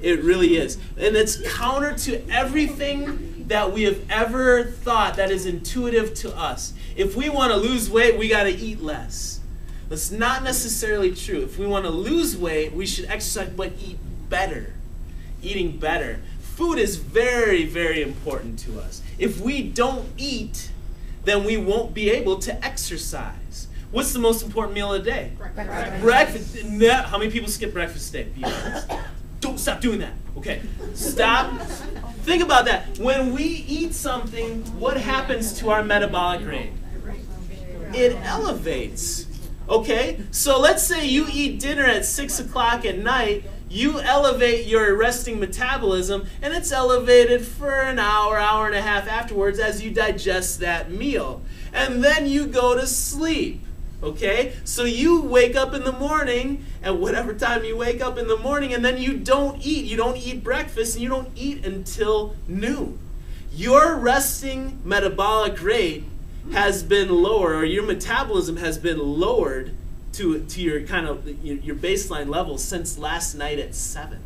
It really is. And it's counter to everything that we have ever thought that is intuitive to us. If we want to lose weight, we got to eat less. That's not necessarily true. If we want to lose weight, we should exercise, but eat better. Eating better. Food is very, very important to us. If we don't eat, then we won't be able to exercise. What's the most important meal of the day? Breakfast. How many people skip breakfast today? Be honest. Don't stop doing that. Okay. Stop. Think about that. When we eat something, what happens to our metabolic rate? It elevates. Okay? So let's say you eat dinner at 6 o'clock at night, you elevate your resting metabolism, and it's elevated for an hour, hour and a half afterwards as you digest that meal. And then you go to sleep. Okay? So you wake up in the morning, at whatever time you wake up in the morning, and then you don't eat. You don't eat breakfast, and you don't eat until noon. Your resting metabolic rate has been lower, or your metabolism has been lowered to your kind of your baseline level since last night at 7.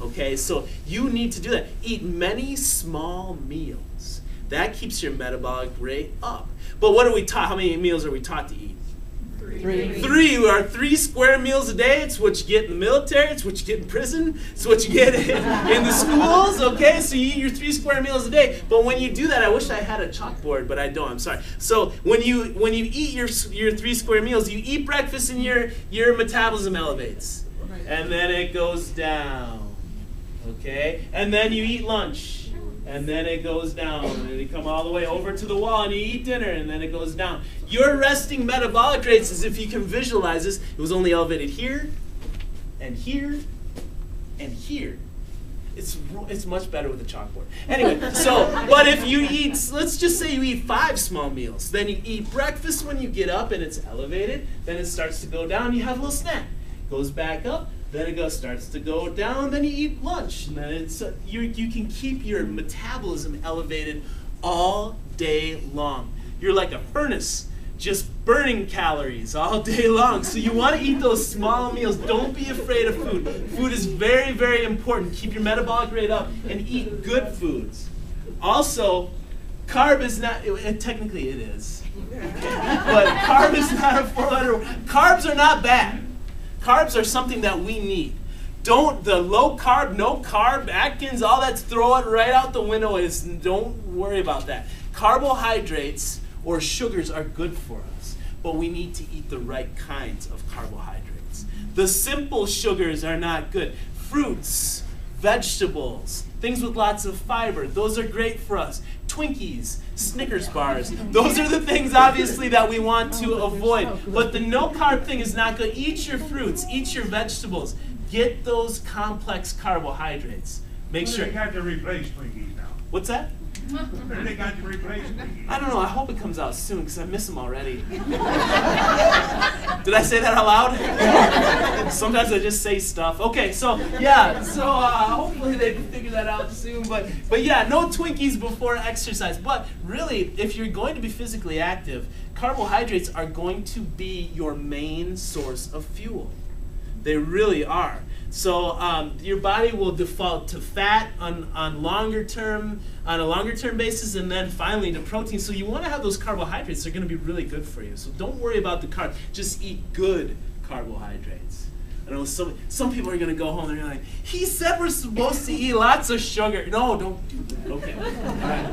Okay, so you need to do that. Eat many small meals. That keeps your metabolic rate up. But what are we taught? How many meals are we taught to eat? 3. 3 are 3 square meals a day. It's what you get in the military. It's what you get in prison. It's what you get in the schools. Okay, so you eat your 3 square meals a day. But when you do that, I wish I had a chalkboard, but I don't. I'm sorry. So when you eat your 3 square meals, you eat breakfast and your metabolism elevates, and then it goes down. Okay, and then you eat lunch. And then it goes down, and you come all the way over to the wall, and you eat dinner, and then it goes down. Your resting metabolic rates, as if you can visualize this, it was only elevated here, and here, and here. It's much better with a chalkboard. Anyway, but if you eat, let's just say you eat 5 small meals, then you eat breakfast when you get up, and it's elevated, then it starts to go down, you have a little snack. Goes back up, then it starts to go down, then you eat lunch, and then you can keep your metabolism elevated all day long. You're like a furnace, just burning calories all day long. So you want to eat those small meals. Don't be afraid of food. Food is very, very important. Keep your metabolic rate up and eat good foods. Also, carb is not, technically it is, but carb is not a four-letter word. Carbs are not bad. Carbs are something that we need. Don't, the low carb, no carb, Atkins, all that, throw it right out the window. Don't worry about that. Carbohydrates or sugars are good for us, but we need to eat the right kinds of carbohydrates. The simple sugars are not good. Fruits, vegetables, things with lots of fiber, those are great for us. Twinkies, Snickers bars, those are the things obviously that we want to avoid. But the no carb thing is not good. Eat your fruits, eat your vegetables. Get those complex carbohydrates. Make sure. They got to replace Twinkies now. What's that? They got to replace Twinkies. I don't know. I hope it comes out soon because I miss them already. Did I say that out loud? Sometimes I just say stuff. Okay, so yeah, so hopefully they figure that out soon. But yeah, no Twinkies before exercise. But really, if you're going to be physically active, carbohydrates are going to be your main source of fuel. They really are. So your body will default to fat on a longer term basis, and then finally to protein. So you want to have those carbohydrates. They're going to be really good for you. So don't worry about the carbs. Just eat good carbohydrates. I know some people are going to go home and they're like, he said we're supposed to eat lots of sugar. No, don't do that. Okay. All right.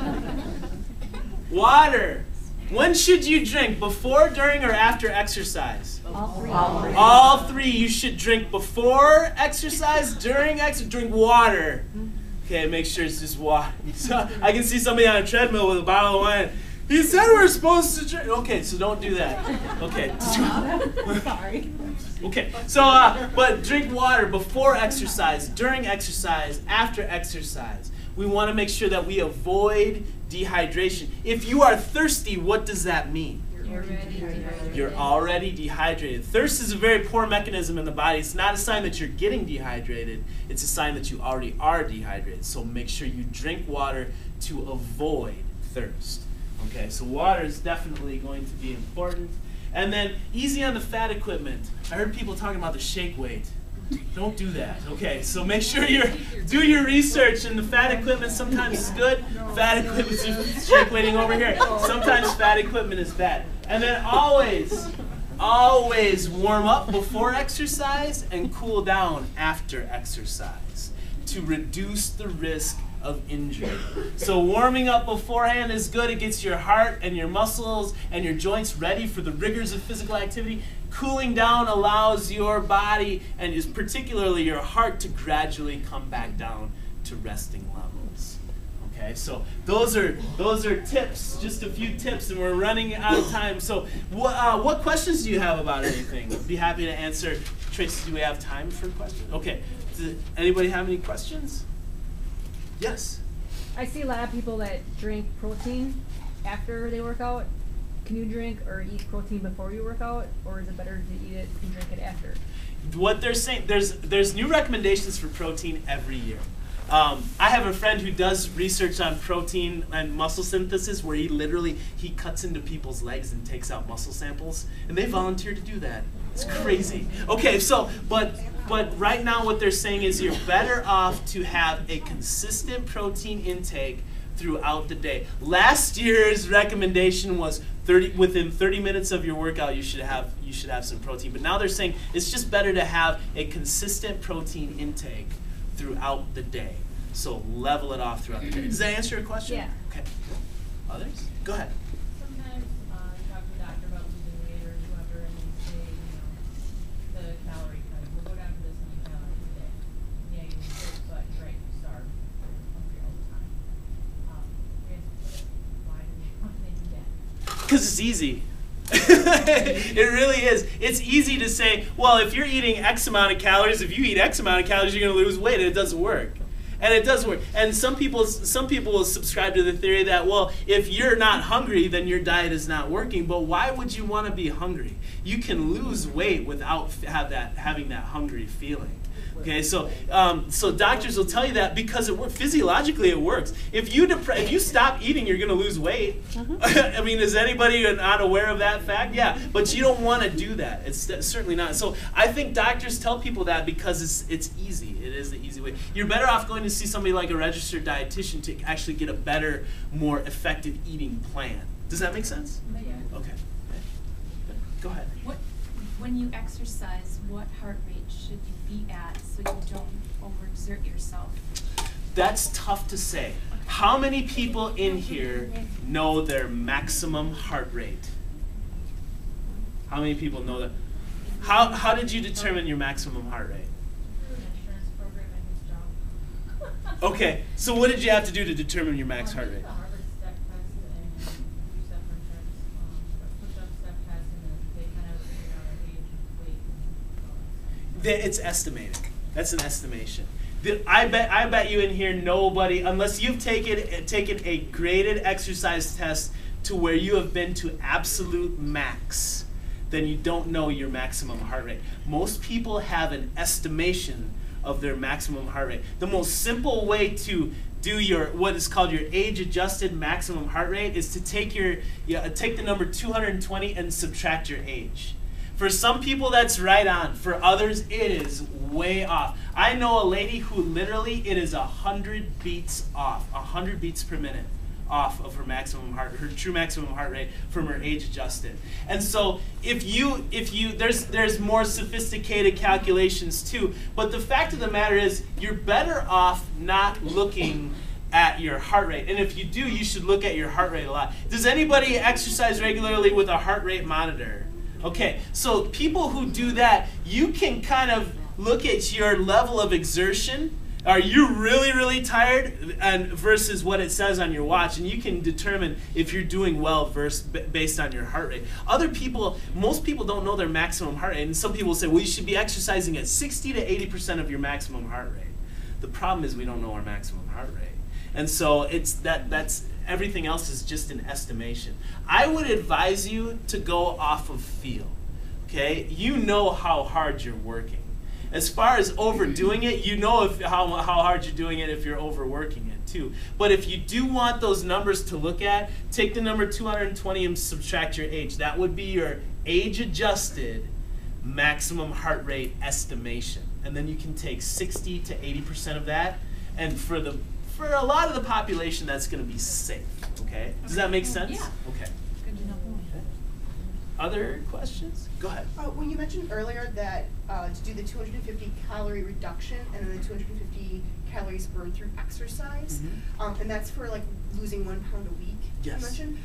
Water. When should you drink? Before, during, or after exercise? All three. You should drink before exercise, during exercise. Drink water. Okay, make sure it's just water. So I can see somebody on a treadmill with a bottle of wine. He said we're supposed to drink. Okay, so don't do that. Okay. Sorry. Okay, so but drink water before exercise, during exercise, after exercise. We want to make sure that we avoid dehydration. If you are thirsty, what does that mean? You're already dehydrated. Thirst is a very poor mechanism in the body. It's not a sign that you're getting dehydrated. It's a sign that you already are dehydrated. So make sure you drink water to avoid thirst. Okay, so water is definitely going to be important. And then easy on the fat equipment. I heard people talking about the shake weight. Don't do that. Okay, so make sure do your research, and the fat equipment sometimes is good. Fat equipment is shake weighting over here. Sometimes fat equipment is bad. And then always warm up before exercise and cool down after exercise to reduce the risk of injury. So warming up beforehand is good. It gets your heart and your muscles and your joints ready for the rigors of physical activity. Cooling down allows your body, and is particularly your heart, to gradually come back down to resting levels. Okay, so those are tips, just a few tips, and we're running out of time. So what questions do you have about anything? I'd be happy to answer. Tracy, do we have time for questions? Okay, does anybody have any questions? Yes? I see a lot of people that drink protein after they work out. Can you drink or eat protein before you work out, or is it better to eat it and drink it after? What they're saying, there's new recommendations for protein every year. I have a friend who does research on protein and muscle synthesis, where he cuts into people's legs and takes out muscle samples, and they volunteer to do that. It's crazy. Okay, so but right now what they're saying is you're better off to have a consistent protein intake throughout the day. Last year's recommendation was within 30 minutes of your workout you should have some protein. But now they're saying it's just better to have a consistent protein intake throughout the day. So level it off throughout the day. Does that answer your question? Yeah. Okay. Others? Go ahead. Sometimes you talk to the doctor about losing weight or whoever, and they say, the calorie cut. We'll go down to this many calories a day. Yeah, you need this, but right, you starve hungry all the time. Why do they do that? Because it's easy. It really is. It's easy to say, well, if you're eating X amount of calories, if you eat X amount of calories, you're going to lose weight, and it doesn't work. And it does work. And some people will subscribe to the theory that, well, if you're not hungry, then your diet is not working. But why would you want to be hungry? You can lose weight without having that hungry feeling. Okay, so doctors will tell you that because physiologically it works. If you stop eating, you're going to lose weight. I mean, is anybody not aware of that fact? Yeah, but you don't want to do that. It's certainly not. So I think doctors tell people that because it's easy. It is the easy way. You're better off going to see somebody like a registered dietitian to actually get a better, more effective eating plan. Does that make sense? Yeah. Okay. Go ahead. When you exercise, what heart rate should you be at so you don't overexert yourself? That's tough to say. How many people in here know their maximum heart rate? How many people know that? How did you determine your maximum heart rate? Okay, so what did you have to do to determine your max heart rate? It's estimated. That's an estimation. I bet you in here nobody, unless you've taken a graded exercise test to where you have been to absolute max, then you don't know your maximum heart rate. Most people have an estimation of their maximum heart rate. The most simple way to do what is called your age-adjusted maximum heart rate is to take the number 220 and subtract your age. For some people, that's right on. For others, it is way off. I know a lady who literally, it is 100 beats off, 100 beats per minute off of her true maximum heart rate from her age adjusted. And so there's more sophisticated calculations too, but the fact of the matter is you're better off not looking at your heart rate. And if you do, you should look at your heart rate a lot. Does anybody exercise regularly with a heart rate monitor? Okay, so people who do that, you can kind of look at your level of exertion. Are you really, really tired? And versus what it says on your watch, and you can determine if you're doing well based on your heart rate. Most people don't know their maximum heart rate, and some people say, well, you should be exercising at 60 to 80% of your maximum heart rate. The problem is we don't know our maximum heart rate. And so that's everything else is just an estimation. I would advise you to go off of feel. Okay? You know how hard you're working. As far as overdoing it, you know how hard you're doing it if you're overworking it too. But if you do want those numbers to look at, take the number 220 and subtract your age. That would be your age-adjusted maximum heart rate estimation. And then you can take 60 to 80% of that, and for a lot of the population, that's going to be safe. Okay? Does that make sense? Yeah. Okay. Good to know. Okay. Other questions? Go ahead. When you mentioned earlier that to do the 250 calorie reduction and then the 250 calories burned through exercise, and that's for like losing 1 pound a week, yes. You mentioned.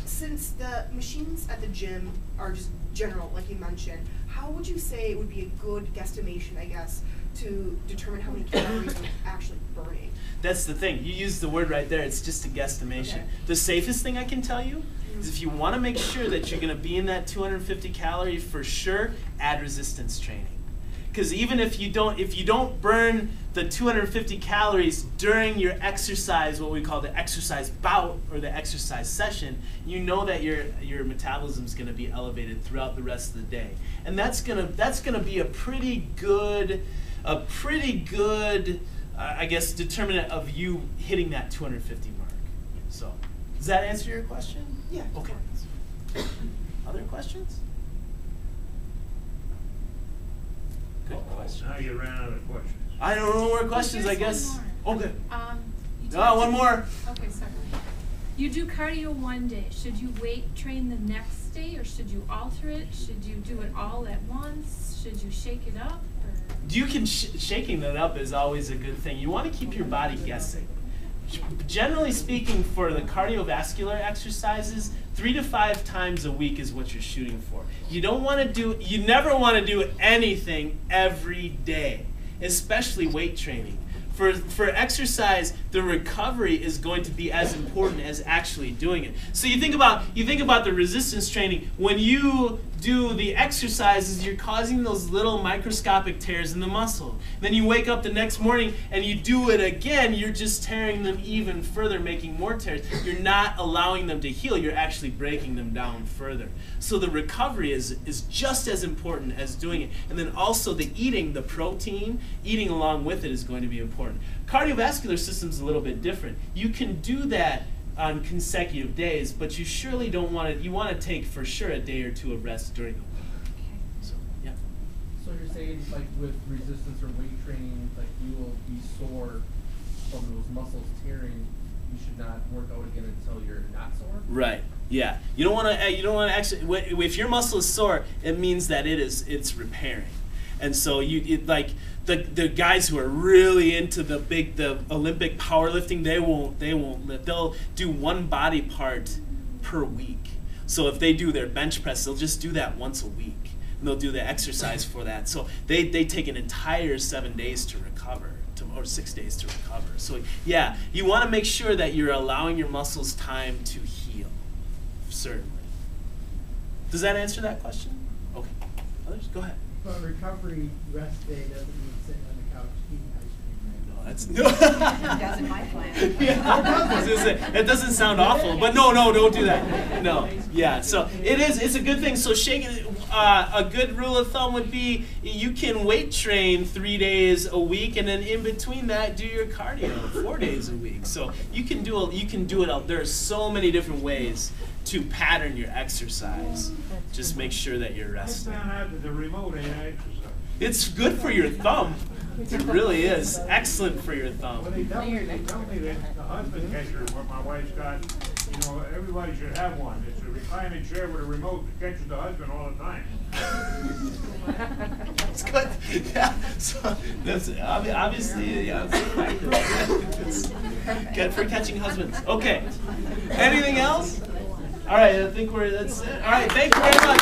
Since the machines at the gym are just general, like you mentioned, how would you say it would be a good guesstimation, I guess, to determine how many calories you're actually burning? That's the thing. You use the word right there. It's just a guesstimation. Okay. The safest thing I can tell you is if you want to make sure that you're going to be in that 250 calorie for sure, add resistance training. Because even if you don't burn the 250 calories during your exercise, what we call the exercise bout or the exercise session, you know that your metabolism is going to be elevated throughout the rest of the day, and that's gonna be a pretty good I guess determinant of you hitting that 250 mark. So, does that answer your question? Yeah. Okay. Other questions? Good question. Now you ran out of questions. I don't know more questions, I Here's guess. one more. Okay. You One more. Okay, sorry. You do cardio one day. Should you weight train the next day, or should you alter it? Should you do it all at once? Should you shake it up? Shaking it up is always a good thing. You want to keep your body guessing. Generally speaking, for the cardiovascular exercises, 3 to 5 times a week is what you're shooting for. You never want to do anything every day, especially weight training. For exercise, the recovery is going to be as important as actually doing it. So you think about the resistance training. When you do the exercises, you're causing those little microscopic tears in the muscle. Then you wake up the next morning and you do it again, you're just tearing them even further, making more tears. You're not allowing them to heal, you're actually breaking them down further. So the recovery is just as important as doing it. And then also the eating, the protein, eating along with it is going to be important. Cardiovascular system's a little bit different. You can do that on consecutive days, but you surely don't want to, you want to take for sure a day or two of rest during the week. So, yeah. So you're saying, like, with resistance or weight training, like, you will be sore from those muscles tearing, you should not work out again until you're not sore? Right. Yeah. You don't want to actually, if your muscle is sore, it means that it's repairing. And so like the guys who are really into the Olympic powerlifting, they won't lift. They'll do one body part per week. So if they do their bench press, they'll just do that once a week. And they'll do the exercise for that. So they take an entire 7 days to recover, or 6 days to recover. So yeah, you want to make sure that you're allowing your muscles time to heal, certainly. Does that answer that question? Okay. Others, go ahead. But recovery rest day doesn't mean sitting on the couch eating ice cream, right? No, that's no. That's in my plan. Yeah, it doesn't sound awful, but no, don't do that. No, yeah. So it's a good thing. So shaking, a good rule of thumb would be you can weight train 3 days a week, and then in between that, do your cardio 4 days a week. So you can do it out. There are so many different ways to pattern your exercise. Just make sure that you're resting. I found out that the remote ain't exercise. It's good for your thumb. It really is. Excellent for your thumb. Well, they tell me that the husband catcher, what my wife's got, everybody should have one. It's a reclining chair with a remote that catches the husband all the time. That's good. Yeah. So that's obviously, yeah. It's good for catching husbands. Okay. Anything else? All right. I think that's it. All right. Thank you very much.